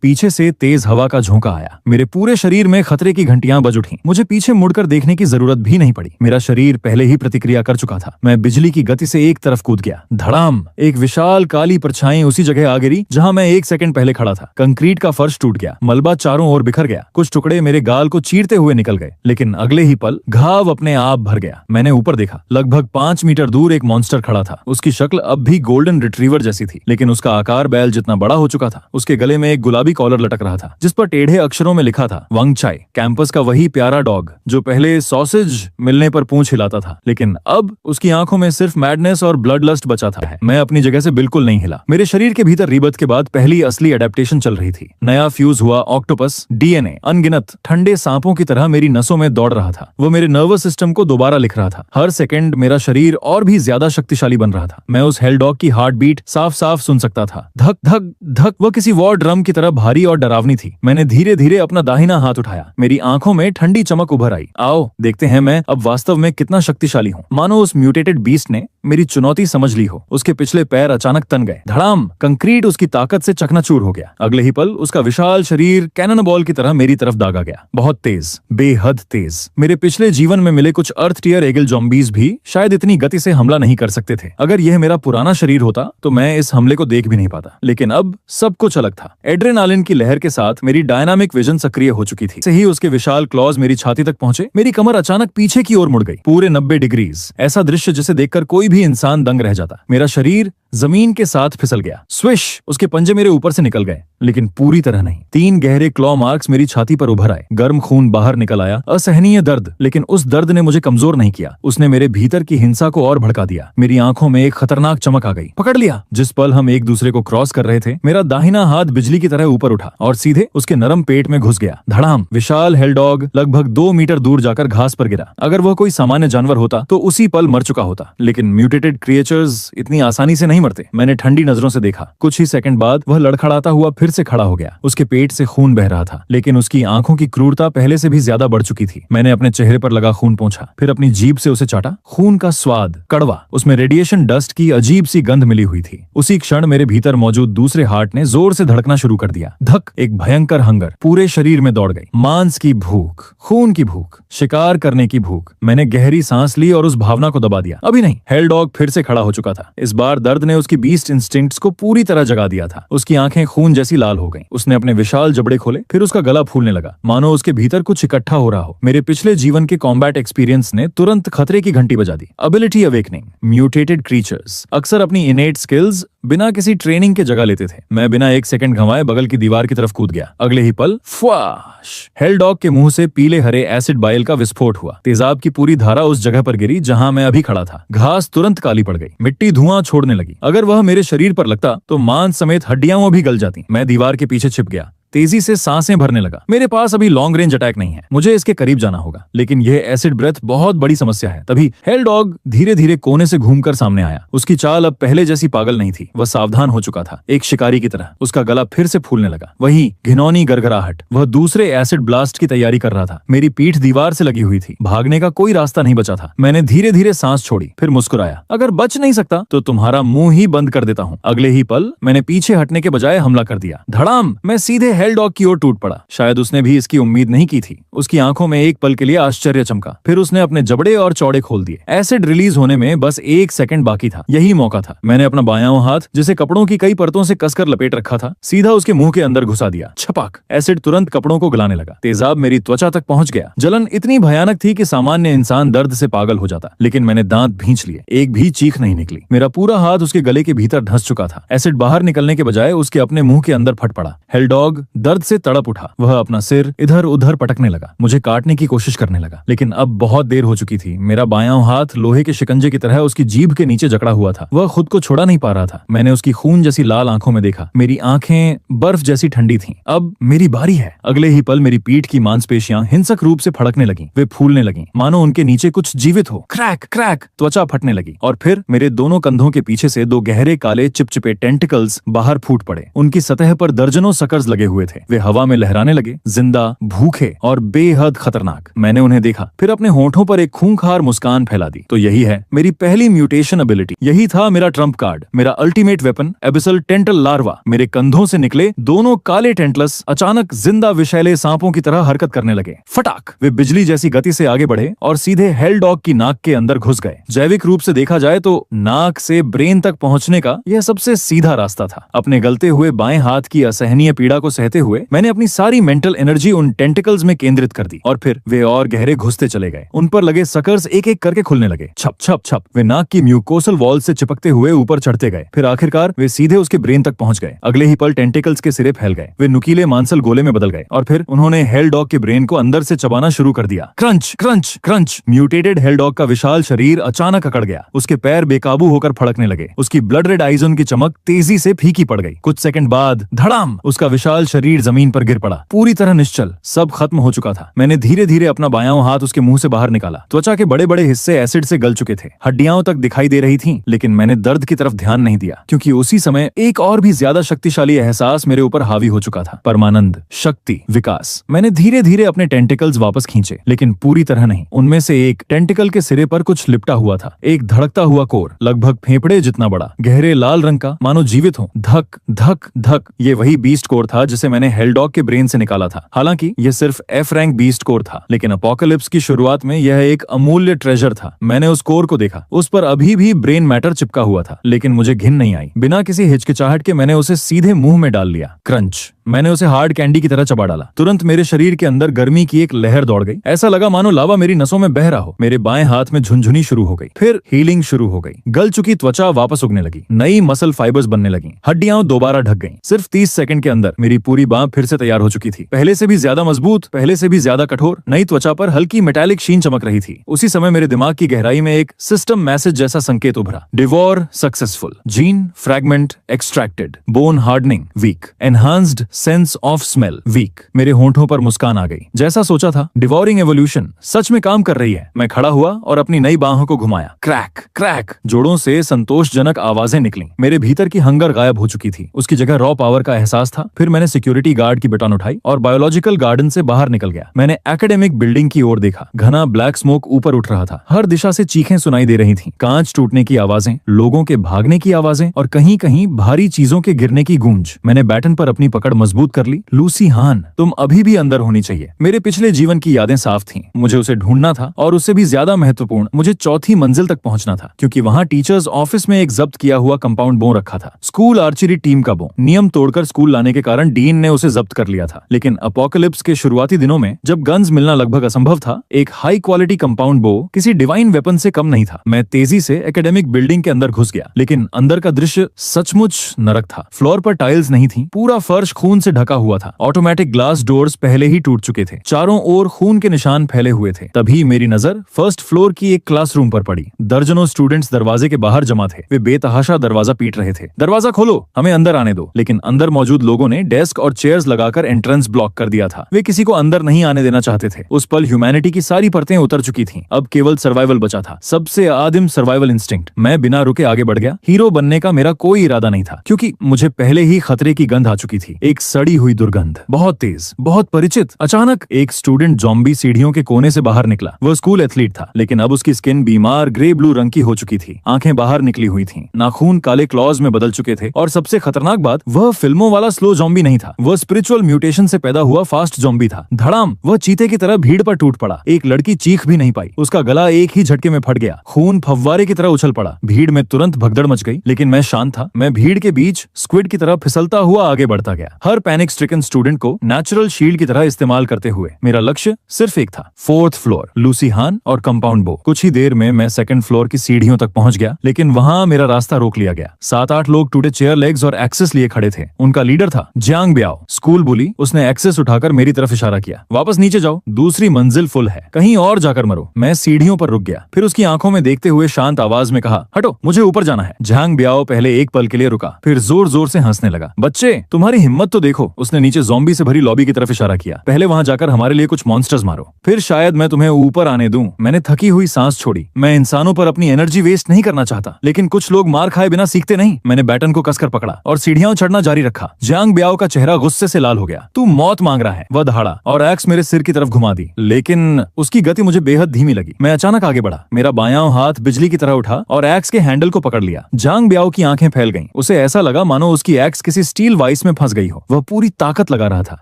पीछे से तेज हवा का झोंका आया। मेरे पूरे शरीर में खतरे की घंटियां बज उठी। मुझे पीछे मुड़कर देखने की जरूरत भी नहीं पड़ी। मेरा शरीर पहले ही प्रतिक्रिया कर चुका था। मैं बिजली की गति से एक तरफ कूद गया। धड़ाम! एक विशाल काली परछाई उसी जगह आ गिरी जहां मैं 1 सेकंड पहले खड़ा था। कंक्रीट का फर्श टूट गया। मलबा चारों ओर बिखर गया। कुछ टुकड़े मेरे गाल को चीरते हुए निकल गए, लेकिन अगले ही पल घाव अपने आप भर गया। मैंने ऊपर देखा। लगभग 5 मीटर दूर एक मॉन्स्टर खड़ा था। उसकी शक्ल अब भी गोल्डन रिट्रीवर जैसी थी, लेकिन उसका आकार बैल जितना बड़ा हो चुका था। उसके गले में एक गुलाबी कॉलर लटक रहा था, जिस पर टेढ़े अक्षरों में लिखा था वंग चाय, कैंपस का वही प्यारा डॉग जो पहले सॉसेज मिलने पर पूंछ हिलाता था, लेकिन अब उसकी आंखों में सिर्फ मैडनेस और ब्लड लस्ट बचा था। मैं अपनी जगह से बिल्कुल नहीं हिला। मेरे शरीर के भीतर रीबर्थ के बाद पहली असली एडेप्टेशन चल रही थी। नया फ्यूज हुआ ऑक्टोपस डीएनए अनगिनत ठंडे सांपों की तरह मेरी नसों में दौड़ रहा था। वो मेरे नर्वस सिस्टम को दोबारा लिख रहा था। हर सेकंड मेरा शरीर और भी ज्यादा शक्तिशाली बन रहा था। मैं उस हेल डॉग की हार्ट बीट साफ साफ सुन सकता था। धक धक धक। वह किसी वॉर ड्रम की तरह भारी और डरावनी थी। मैंने धीरे धीरे अपना दाहिना हाथ उठाया। मेरी आंखों में ठंडी चमक उभर आई। आओ देखते हैं मैं अब वास्तव में कितना शक्तिशाली हूँ। मानो उस म्यूटेटेड बीस्ट ने मेरी चुनौती समझ ली हो। उसके पिछले पैर अचानक तन गए। धड़ाम! कंक्रीट उसकी ताकत से चकनाचूर हो गया। अगले ही पल उसका विशाल शरीर कैनन बॉल की तरह मेरी तरफ दागा गया। बहुत तेज, बेहद तेज। मेरे पिछले जीवन में मिले कुछ अर्थ टियर एगल जॉम्बीज भी शायद इतनी गति से हमला नहीं कर सकते थे। अगर यह मेरा पुराना शरीर होता तो मैं इस हमले को देख भी नहीं पाता। लेकिन अब सब कुछ अलग था। एड्रेनालिन की लहर के साथ मेरी डायनामिक विजन सक्रिय हो चुकी थी। से ही उसके विशाल क्लॉज मेरी छाती तक पहुंचे। मेरी कमर अचानक पीछे की ओर मुड़ गई, पूरे 90 डिग्रीज। ऐसा दृश्य जिसे देखकर कोई भी इंसान दंग रह जाता। मेरा शरीर जमीन के साथ फिसल गया। स्विश! उसके पंजे मेरे ऊपर से निकल गए, लेकिन पूरी तरह नहीं। 3 गहरे क्लॉ मार्क्स मेरी छाती पर उभर आए। गर्म खून बाहर निकल आया। असहनीय दर्द, लेकिन उस दर्द ने मुझे कमजोर नहीं किया। उसने मेरे भीतर की हिंसा को और भड़का दिया। मेरी आंखों में एक खतरनाक चमक आ गई। पकड़ लिया! जिस पल हम एक दूसरे को क्रॉस कर रहे थे, मेरा दाहिना हाथ बिजली की तरह ऊपर उठा और सीधे उसके नरम पेट में घुस गया। धड़ाम! विशाल हेल डॉग लगभग 2 मीटर दूर जाकर घास पर गिरा। अगर वह कोई सामान्य जानवर होता तो उसी पल मर चुका होता, लेकिन म्यूटेटेड क्रिएचर्स इतनी आसानी से नहीं मरते। मैंने ठंडी नजरों से देखा। कुछ ही सेकंड बाद वह लड़खड़ाता हुआ फिर से खड़ा हो गया। उसके पेट से खून बह रहा था, लेकिन उसकी आंखों की क्रूरता पहले से भी ज्यादा बढ़ चुकी थी। मैंने अपने चेहरे पर लगा खून पोंछा, फिर अपनी जीभ से उसे चाटा। खून का स्वाद कड़वा, उसमें रेडिएशन डस्ट की अजीब सी गंध मिली हुई थी। उसी क्षण मेरे भीतर मौजूद दूसरे हार्ट ने जोर से धड़कना शुरू कर दिया। धक! एक भयंकर हंगर पूरे शरीर में दौड़ गई। मांस की भूख, खून की भूख, शिकार करने की भूख। मैंने गहरी सांस ली और उस भावना को दबा दिया। अभी नहीं। हेल डॉग फिर से खड़ा हो चुका था। इस बार दर्द ने उसकी बीस्ट इंस्टिंक्ट्स को पूरी तरह जगा दिया था। उसकी आंखें खून जैसी लाल हो गईं। उसने अपने विशाल जबड़े खोले, फिर उसका गला फूलने लगा, मानो उसके भीतर कुछ इकट्ठा हो रहा हो। मेरे पिछले जीवन के कॉम्बैट एक्सपीरियंस ने तुरंत खतरे की घंटी बजा दी। Ability awakening. म्यूटेटेड क्रीचर्स अक्सर अपनी इनेट स्किल्स बिना किसी ट्रेनिंग के जगह लेते थे। मैं बिना 1 सेकंड घंवाए बगल की दीवार की तरफ कूद गया। अगले ही पल फ्वाश! हेल डॉग के मुंह से पीले हरे एसिड बाइल का विस्फोट हुआ। तेजाब की पूरी धारा उस जगह पर गिरी जहां मैं अभी खड़ा था। घास तुरंत काली पड़ गई। मिट्टी धुआं छोड़ने लगी। अगर वह मेरे शरीर पर लगता तो मांस समेत हड्डियां भी गल जाती। मैं दीवार के पीछे छिप गया। तेजी से सांसें भरने लगा। मेरे पास अभी लॉन्ग रेंज अटैक नहीं है, मुझे इसके करीब जाना होगा, लेकिन यह एसिड ब्रेथ बहुत बड़ी समस्या है। तभी हेल डॉग धीरे धीरे कोने से घूमकर सामने आया। उसकी चाल अब पहले जैसी पागल नहीं थी। वह सावधान हो चुका था, एक शिकारी की तरह। उसका गला फिर से फूलने लगा। वही घिनौनी गरगराहट। वह दूसरे एसिड ब्लास्ट की तैयारी कर रहा था। मेरी पीठ दीवार से लगी हुई थी। भागने का कोई रास्ता नहीं बचा था। मैंने धीरे धीरे सांस छोड़ी, फिर मुस्कुराया। अगर बच नहीं सकता तो तुम्हारा मुंह ही बंद कर देता हूँ। अगले ही पल मैंने पीछे हटने के बजाय हमला कर दिया। धड़ाम! मैं सीधे हेल डॉग की ओर टूट पड़ा। शायद उसने भी इसकी उम्मीद नहीं की थी। उसकी आंखों में एक पल के लिए आश्चर्य चमका, फिर उसने अपने जबड़े और चौड़े खोल दिए। एसिड रिलीज होने में बस 1 सेकंड बाकी था। यही मौका था। मैंने अपना बायां हाथ, जिसे कपड़ों की कई परतों से कसकर लपेट रखा था, सीधा उसके मुंह के अंदर घुसा दिया। छपाक! एसिड तुरंत कपड़ों को गलाने लगा। तेजाब मेरी त्वचा तक पहुंच गया। जलन इतनी भयानक थी कि सामान्य इंसान दर्द से पागल हो जाता, लेकिन मैंने दांत भींच लिए। एक भी चीख नहीं निकली। मेरा पूरा हाथ उसके गले के भीतर धंस चुका था। एसिड बाहर निकलने के बजाय उसके अपने मुंह के अंदर फट पड़ा। हेल डॉग दर्द से तड़प उठा। वह अपना सिर इधर उधर पटकने लगा, मुझे काटने की कोशिश करने लगा, लेकिन अब बहुत देर हो चुकी थी। मेरा बायां हाथ लोहे के शिकंजे की तरह उसकी जीभ के नीचे जकड़ा हुआ था। वह खुद को छोड़ा नहीं पा रहा था। मैंने उसकी खून जैसी लाल आंखों में देखा। मेरी आंखें बर्फ जैसी ठंडी थीं। अब मेरी बारी है। अगले ही पल मेरी पीठ की मांसपेशियां हिंसक रूप से फड़कने लगीं। वे फूलने लगीं, मानो उनके नीचे कुछ जीवित हो। क्रैक क्रैक त्वचा फटने लगी, और फिर मेरे दोनों कंधों के पीछे से 2 गहरे काले चिपचिपे टेंटिकल्स बाहर फूट पड़े। उनकी सतह पर दर्जनों सकर्स लगे हुए थे। वे हवा में लहराने लगे, जिंदा, भूखे और बेहद खतरनाक। मैंने उन्हें देखा, फिर अपने होठों पर एक खूंखार मुस्कान फैला दी। तो यही है मेरी पहली म्यूटेशन एबिलिटी। यही था मेरा ट्रम्प कार्ड, मेरा अल्टीमेट वेपन, एबिसल टेंटल लार्वा। मेरे कंधों से निकले दोनों काले टेंटलस अचानक जिंदा विषैले सांपों की तरह हरकत करने लगे। फटाक! वे बिजली जैसी गति से आगे बढ़े और सीधे हेल डॉग की नाक के अंदर घुस गए। जैविक रूप से देखा जाए तो नाक से ब्रेन तक पहुंचने का यह सबसे सीधा रास्ता था। अपने गलते हुए बाएं हाथ की असहनीय पीड़ा को सहते हुए मैंने अपनी सारी मेंटल एनर्जी उन टेंटिकल्स में केंद्रित कर दी, और फिर वे और गहरे घुसते चले गए। उन पर लगे सकर्स एक एक करके खुलने लगे। छप छप छप वे नाक की म्यूकोसल वॉल से चिपकते हुए ऊपर चढ़ते गए। फिर आखिरकार वे सीधे उसके ब्रेन तक पहुंच गए। अगले ही पल टेंटिकल्स के सिरे फैल गए। वे नुकीले मांसल गोले में बदल गए, और फिर उन्होंने हेल डॉग के ब्रेन को अंदर से चबाना शुरू कर दिया। Crunch crunch crunch! Mutated hello dog का विशाल शरीर अचानक अकड़ गया। उसके पैर बेकाबू होकर फड़कने लगे। उसकी ब्लड रेड आइजन की चमक तेजी से फीकी पड़ गई। कुछ सेकंड बाद धड़ाम! उसका विशाल शरीर जमीन पर गिर पड़ा, पूरी तरह निश्चल। सब खत्म हो चुका था। मैंने धीरे धीरे अपना बायां हाथ उसके मुंह से बाहर निकाला। त्वचा के बड़े बड़े हिस्से एसिड से गल चुके थे। हड्डियां तक दिखाई दे रही थीं, लेकिन मैंने दर्द की तरफ ध्यान नहीं दिया, क्योंकि उसी समय एक और भी ज्यादा शक्तिशाली एहसास मेरे ऊपर हावी हो चुका था। परमानंद, शक्ति, विकास। मैंने धीरे धीरे अपने टेंटिकल्स वापस खींचे, लेकिन पूरी तरह नहीं। उनमें से एक टेंटिकल के सिरे पर कुछ लिपटा हुआ था, एक धड़कता हुआ कोर, लगभग फेफड़े जितना बड़ा, गहरे लाल रंग का, मानो जीवित हो। धक धक धक! ये वही बीस्ट कोर था जिसे मैंने हेल डॉग के ब्रेन से निकाला था। हालांकि यह सिर्फ एफ रैंक बीस्ट कोर था, लेकिन अपोकलिप्स की शुरुआत में यह एक अमूल्य ट्रेजर था। मैंने उस कोर को देखा। उस पर अभी भी ब्रेन मैटर चिपका हुआ था, लेकिन मुझे घिन नहीं आई। बिना किसी हिचकिचाहट के मैंने उसे सीधे मुंह में डाल लिया। क्रंच! मैंने उसे हार्ड कैंडी की तरह चबा डाला। तुरंत मेरे शरीर के अंदर गर्मी की एक लहर दौड़ गई। ऐसा लगा मानो लावा मेरी नसों में बह रहा हो। मेरे बाएं हाथ में झुनझुनी शुरू हो गई। फिर हीलिंग शुरू हो गई। गल चुकी त्वचा वापस उगने लगी। नई मसल फाइबर्स बनने लगी। हड्डियां दोबारा ढक गईं। सिर्फ 30 सेकंड के अंदर मेरी पूरी बांह फिर से तैयार हो चुकी थी। पहले से भी ज्यादा मजबूत, पहले से भी ज्यादा कठोर। नई त्वचा पर हल्की मेटालिक शीन चमक रही थी। उसी समय मेरे दिमाग की गहराई में एक सिस्टम मैसेज जैसा संकेत उभरा। Devour successful, gene fragment extracted, bone hardening weak, enhanced sense of smell weak. मेरे होंठों पर मुस्कान आ गई। जैसा सोचा था, डिवोरिंग एवोल्यूशन सच में काम कर रही है। मैं खड़ा हुआ और अपनी नई बाहों को घुमाया। Crack crack! जोड़ों से संतोषजनक आवाजें निकलीं। मेरे भीतर की हंगर गायब हो चुकी थी। उसकी जगह रॉ पावर का एहसास था। फिर मैंने सिक्योरिटी गार्ड की बटन उठाई और बायोलॉजिकल गार्डन से बाहर निकल गया। मैंने एकेडमिक बिल्डिंग की ओर देखा। घना ब्लैक स्मोक ऊपर उठ रहा था। हर दिशा से चीखें सुनाई दे रही थीं। कांच टूटने की आवाजें, लोगों के भागने की आवाजें, और कहीं कहीं भारी चीजों के गिरने की गूंज। मैंने बैटन पर अपनी पकड़ मजबूत कर ली। लूसी हान, तुम अभी भी अंदर होनी चाहिए। मेरे पिछले जीवन की यादें साफ थीं। मुझे उसे ढूंढना था, और उससे भी ज्यादा महत्वपूर्ण, मुझे चौथी मंजिल तक पहुंचना था, क्योंकि वहां टीचर्स ऑफिस में एक जब्त किया हुआ कंपाउंड बो रखा था। स्कूल आर्चरी टीम का बो। नियम तोड़कर स्कूल लाने के कारण डीन ने उसे जब्त कर लिया था। लेकिन अपोकलिप्स के शुरुआती दिनों में, जब गन्स मिलना लगभग असंभव था, एक हाई क्वालिटी कंपाउंड बो किसी डिवाइन वेपन से कम नहीं था। मैं तेजी से एकेडमिक बिल्डिंग के अंदर घुस गया, लेकिन अंदर का दृश्य सचमुच नरक था। फ्लोर पर टाइल्स नहीं थी। पूरा फर्श खून से ढका हुआ था। ऑटोमेटिक ग्लास डोर्स पहले ही टूट चुके थे। चारों ओर खून के निशान फैले हुए थे। तभी मेरी नजर फर्स्ट फ्लोर की एक क्लासरूम पर पड़ी। दर्जनों स्टूडेंट्स दरवाजे के बाहर जमा थे। वे बेतहाशा दरवाजा पीट रहे थे। दरवाजा खोलो, हमें अंदर आने दो। लेकिन अंदर मौजूद लोगों ने डेस्क और चेयर्स लगाकर एंट्रेंस ब्लॉक कर दिया था। वे किसी को अंदर नहीं आने देना चाहते थे। उस पल ह्यूमैनिटी की सारी परतें उतर चुकी थीं। अब केवल सर्वाइवल बचा था, सबसे आदिम सर्वाइवल इंस्टिंक्ट। मैं बिना रुके आगे बढ़ गया। हीरो बनने का मेरा कोई इरादा नहीं था, क्योंकि मुझे पहले ही खतरे की गंध आ चुकी थी। एक सड़ी हुई दुर्गंध, बहुत तेज, बहुत परिचित। अचानक एक स्टूडेंट ज़ॉम्बी सीढ़ियों के कोने से बाहर निकला। वह स्कूल एथलीट था, लेकिन अब उसकी स्किन बीमार ग्रे ब्लू रंग की हो चुकी थी। आंखें बाहर निकली हुई थीं, नाखून काले क्लॉज में बदल चुके थे, और सबसे खतरनाक बात, वह फिल्मों वाला स्लो ज़ॉम्बी नहीं था। था, वह स्पिरिचुअल म्यूटेशन से पैदा हुआ फास्ट ज़ॉम्बी था। धड़ाम, वह चीते की तरह भीड़ पर टूट पड़ा। एक लड़की चीख भी नहीं पाई, उसका गला एक ही झटके में फट गया। खून फव्वारे की तरह उछल पड़ा। भीड़ में तुरंत भगदड़ मच गई, लेकिन मैं शांत था। मैं भीड़ के बीच स्क्विड की तरह फिसलता हुआ आगे बढ़ता गया, हर पैनिक स्ट्रिकन स्टूडेंट को नेचुरल शील्ड की तरह इस्तेमाल करते हुए। मेरा लक्ष्य सिर्फ एक था, 4th फ्लोर, लूसी हान और कंपाउंड बो। कुछ ही देर में मैं 2nd फ्लोर की सीढ़ियों तक पहुंच गया, लेकिन वहां मेरा रास्ता रोक लिया गया। 7-8 लोग टूटे चेयर लेग्स और एक्सेस लिए खड़े थे। उनका लीडर था जियांग ब्याओ, स्कूल बुली। उसने एक्सेस उठाकर मेरी तरफ इशारा किया, वापस नीचे जाओ, दूसरी मंजिल फुल है, कहीं और जाकर मरो। मैं सीढ़ियों पर रुक गया, फिर उसकी आंखों में देखते हुए शांत आवाज में कहा, हटो, मुझे ऊपर जाना है। जियांग ब्याओ पहले एक पल के लिए रुका, फिर जोर जोर से हंसने लगा। बच्चे, तुम्हारी हिम्मत तो देखो। उसने नीचे ज़ॉम्बी से भरी लॉबी की तरफ इशारा किया, पहले वहां जाकर हमारे लिए कुछ मॉन्स्टर्स मारो, फिर शायद मैं तुम्हें ऊपर आने दूं। मैंने थकी हुई सांस छोड़ी। मैं इंसानों पर अपनी एनर्जी वेस्ट नहीं करना चाहता, लेकिन कुछ लोग मार खाए बिना सीखते नहीं। मैंने बैटन को कसकर पकड़ा और सीढ़ियां चढ़ना जारी रखा। जियांग ब्याओ का चेहरा गुस्से से लाल हो गया। तू मौत मांग रहा है, वह दहाड़ा और एक्स मेरे सिर की तरफ घुमा दी, लेकिन उसकी गति मुझे बेहद धीमी लगी। मैं अचानक आगे बढ़ा, मेरा बायां हाथ बिजली की तरह उठा और एक्स के हैंडल को पकड़ लिया। जियांग ब्याओ की आंखें फैल गईं। उसे ऐसा लगा मानो उसकी एक्स किसी स्टील वाइस में फंस गई हो। वह पूरी ताकत लगा रहा था,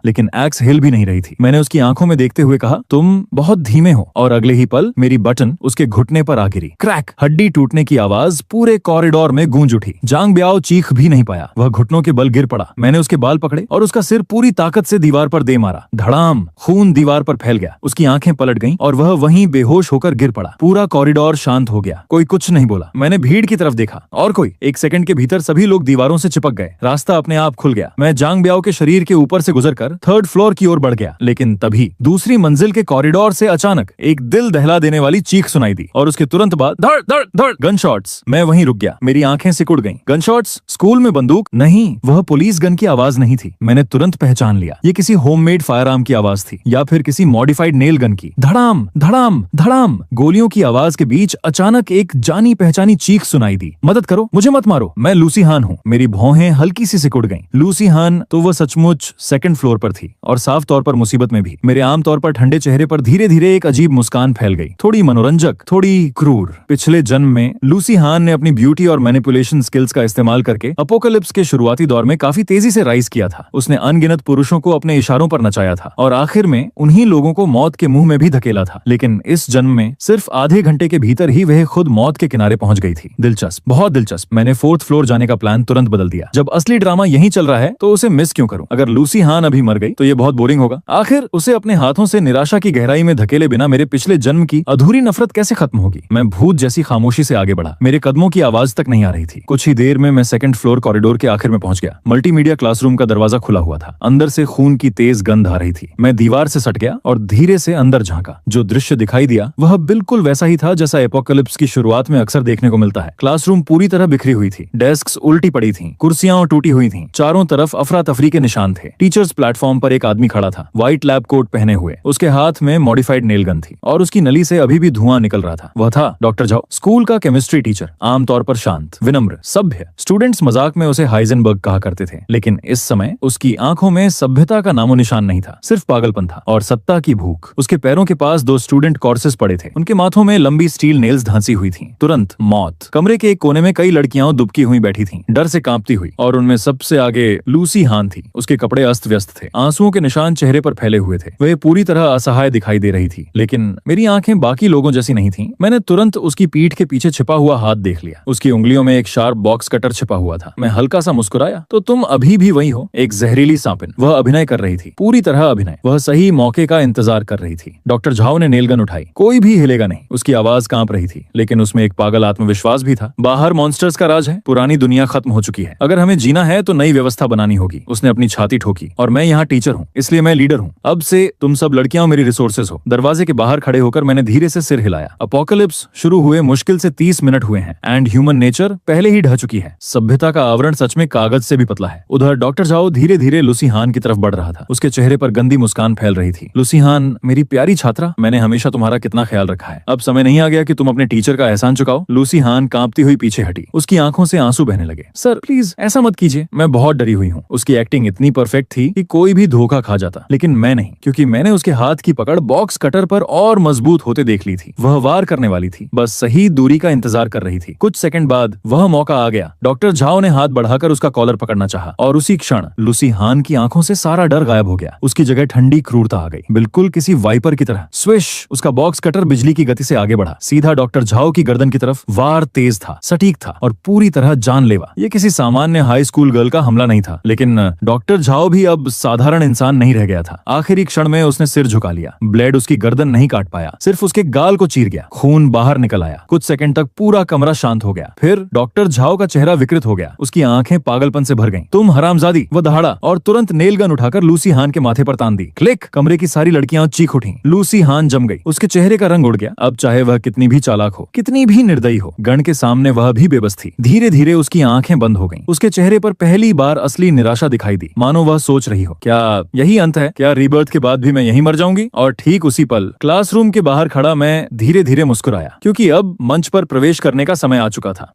लेकिन एक्स हिल भी नहीं रही थी। मैंने उसकी आंखों में देखते हुए कहा, तुम बहुत धीमे हो, और अगले ही पल मेरी बटन उसके घुटने पर आ गिरी। क्रैक, हड्डी टूटने की आवाज पूरे कॉरिडोर में गूंज उठी। जियांग ब्याओ चीख भी नहीं पाया, वह घुटनों के बल गिर पड़ा। मैंने उसके बाल पकड़े और उसका सिर पूरी ताकत से दीवार पर दे मारा। धड़ाम, खून दीवार पर फैल गया। उसकी आंखें पलट गईं और वह वहीं बेहोश होकर गिर पड़ा। पूरा कॉरिडोर शांत हो गया, कोई कुछ नहीं बोला। मैंने भीड़ की तरफ देखा और कोई। 1 सेकंड के भीतर सभी लोग दीवारों से चिपक गए। रास्ता अपने आप खुल गया। मैं जियांग ब्याओ के शरीर के ऊपर से गुजरकर 3rd फ्लोर की ओर बढ़ गया, लेकिन तभी दूसरी मंजिल के कॉरिडोर से अचानक एक दिल दहला देने वाली चीख सुनाई दी और उसके तुरंत बाद धड़ धड़ धड़ गन शॉट्स। मैं वहीं रुक गया, मेरी आंखें सिकुड़ गईं। Gun shots? स्कूल में बंदूक? नहीं, वह पुलिस गन की आवाज नहीं थी। मैंने तुरंत पहचान लिया, ये किसी होममेड फायर आर्म की आवाज थी, या फिर किसी मॉडिफाइड नेल गन की। धड़ाम धड़ाम धड़ाम, गोलियों की आवाज के बीच अचानक एक जानी पहचानी चीख सुनाई दी, मदद करो, मुझे मत मारो, मैं लूसी हान हूँ। मेरी भौहें हल्की सी सिकुड़ गईं। लूसी हान तो वह सचमुच 2nd फ्लोर पर थी, और साफ तौर पर मुसीबत में भी। मेरे आमतौर पर ठंडे चेहरे पर धीरे धीरे एक अजीब मुस्कान फैल गई, थोड़ी मनोरंजक, थोड़ी क्रूर। पिछले जन्म में लूसी हान ने अपनी ब्यूटी और मैनिपुलेशन स्किल्स का इस्तेमाल करके अपोकलिप्स के शुरुआती दौर में काफी तेजी से राइज किया था। उसने अनगिनत पुरुषों को अपने इशारों पर नचाया था और आखिर में उन्हीं लोगों को मौत के मुंह में भी धकेला था। लेकिन इस जन्म में सिर्फ आधे घंटे के भीतर ही वह खुद मौत के किनारे पहुंच गई थी। दिलचस्प, बहुत दिलचस्प। मैंने 4th फ्लोर जाने का प्लान तुरंत बदल दिया। जब असली ड्रामा यहीं चल रहा है तो उसे मिस क्यों करूं? अगर लूसी हान अभी मर गई तो ये बहुत बोरिंग होगा। आखिर उसे अपने हाथों से निराशा की गहराई में धकेले बिना मेरे पिछले जन्म की अधूरी नफरत कैसे खत्म होगी? मैं भूत जैसी खामोशी से आगे बढ़ा। मेरे कदमों की आवाज तक नहीं आ रही थी। कुछ ही देर में मैं 2nd फ्लोर कॉरिडोर के आखिर में पहुंच गया। मल्टीमीडिया क्लासरूम का दरवाजा खुला हुआ था। अंदर से खून की तेज गंध आ रही थी। मैं दीवार से सट गया और धीरे से अंदर झांका। जो दृश्य दिखाई दिया वह बिल्कुल वैसा ही था जैसा एपोकलिप्स की शुरुआत में अक्सर देखने को मिलता है। क्लासरूम पूरी तरह बिखरी हुई थी, डेस्क्स उल्टी पड़ी थीं, कुर्सियां टूटी हुई थीं, चारों तरफ अफरा तफरी के निशान थे। टीचर्स प्लेटफॉर्म पर एक आदमी खड़ा था, व्हाइट लैब कोट पहने हुए। उसके हाथ में मॉडिफाइड नेल गन थी और उसकी नली से अभी भी धुआं निकल रहा था। वह था डॉक्टर झाओ, स्कूल का केमिस्ट्री टीचर। आमतौर पर शांत, विनम्र, सभ्य। स्टूडेंट्स मजाक में उसे हाइजेनबर्ग कहा करते थे, लेकिन इस समय उसकी आंखों में सभ्यता का नामो निशान नहीं था, सिर्फ पागलपन था और सत्ता की भूख। उसके पैरों के पास 2 स्टूडेंट कॉर्सेस पड़े थे, उनके माथों में लंबी स्टील नेल्स धांसी हुई थी। तुरंत मौत। कमरे के एक कोने में कई लड़कियां दुबकी हुई बैठी थीं, डर से कांपती हुई, और उनमें सबसे आगे लूसी हान थी। उसके कपड़े अस्त व्यस्त थे, आंसुओं के निशान चेहरे पर फैले हुए थे। वह पूरी तरह असहाय दिखाई दे रही थी, लेकिन मेरी आंखें बाकी लोगों जैसी नहीं थीं। मैंने तुरंत उसकी पीठ के पीछे छिपा हुआ हाथ देख लिया। उसकी उंगलियों में एक शार्प बॉक्स कटर छिपा हुआ था। मैं हल्का सा मुस्कुराया, तो तुम अभी भी वही हो, एक जहरीली सांपिन। वह अभिनय कर रही थी, पूरी तरह अभिनय। वह सही मौके का इंतजार कर रही थी। डॉक्टर झाओ ने नेलगन उठाई। कोई भी हिलेगा नहीं। उसकी आवाज कांप रही थी, लेकिन उसमें एक पागल आत्मविश्वास भी था। बाहर मॉन्स्टर्स का राज है, पुरानी दुनिया खत्म हो चुकी है। अगर हमें जीना है तो नई व्यवस्था बनानी होगी। उसने अपनी छाती ठोकी। और मैं यहाँ टीचर हूँ, इसलिए मैं लीडर हूँ। अब से तुम सब लड़कियां मेरी रिसोर्सेज हो। दरवाजे के बाहर खड़े होकर मैंने धीरे से सिर हिलाया। अपोकलिप्स शुरू हुए मुश्किल से 30 मिनट हुए हैं, एंड ह्यूमन नेचर पहले ही ढह चुकी है। सभ्यता का आवरण सच में कागज से भी पतला है। उधर डॉक्टर झाओ धीरे धीरे लूसी हान की तरफ बढ़ रहा था। उसके चेहरे पर गंदी मुस्कान फैल रही थी। लूसी हान, मेरी प्यारी छात्रा, मैंने हमेशा तुम्हारा कितना ख्याल रखा है। अब समय नहीं आ गया कि तुम अपने टीचर का एहसान चुकाओ? लूसी हान कांपती हुई पीछे हटी। उसकी आंखों से आंसू बहने लगे। सर प्लीज ऐसा मत कीजिए, मैं बहुत डरी हुई हूँ। उसकी एक्टिंग इतनी परफेक्ट थी कि कोई भी धोखा खा जाता, लेकिन मैं नहीं, क्योंकि मैंने उसके हाथ की पकड़ बॉक्स कटर पर और मजबूत होते देख ली थी। वह वार करने वाली थी, बस सही दूरी का इंतजार कर रही थी। कुछ सेकंड बाद वह मौका आ गया। डॉक्टर झाओ ने हाथ बढ़ाकर उसका कॉलर पकड़ना चाहा, और उसी क्षण लूसी लूसी हान की आंखों से सारा डर गायब हो गया। उसकी जगह ठंडी क्रूरता आ गई, बिल्कुल किसी वाइपर की तरह। स्विश! उसका बॉक्स कटर बिजली की गति से आगे बढ़ा, सीधा डॉक्टर झाओ की गर्दन की तरफ। वार तेज था, सटीक था और पूरी तरह जानलेवा। ये किसी सामान्य हाई स्कूल गर्ल का हमला नहीं था, लेकिन डॉक्टर झाओ भी अब साधारण इंसान नहीं रह गया था। आखिरी क्षण में उसने सिर झुका लिया। ब्लेड उसकी गर्दन नहीं काट पाया, सिर्फ उसके गाल को चीर गया। खून बाहर निकल आया। कुछ सेकंड तक पूरा कमरा शांत हो गया। फिर डॉक्टर झाओ का चेहरा विकृत हो गया, उसकी आंखें पागलपन से भर गईं। तुम हरामजादी! वो दहाड़ा और तुरंत नेल गन उठाकर लूसी हान के माथे पर तान दी। क्लिक! कमरे की सारी लड़कियां चीख उठी। लूसी हान जम गई। उसके चेहरे का रंग उड़ गया। अब चाहे वह कितनी भी चालाक हो, कितनी भी निर्दयी हो, गन के सामने वह भी बेबस थी। धीरे धीरे उसकी आंखें बंद हो गईं। उसके चेहरे पर पहली बार असली निराशा दिखाई दी, मानो वह सोच रही हो, क्या यही अंत है? क्या रीबर्थ के बाद भी मैं यहीं मर जाऊंगी? और ठीक उसी पल क्लासरूम के बाहर खड़ा मैं धीरे धीरे मुस्कुराया, क्योंकि अब मंच पर प्रवेश करने का समय आ चुका था।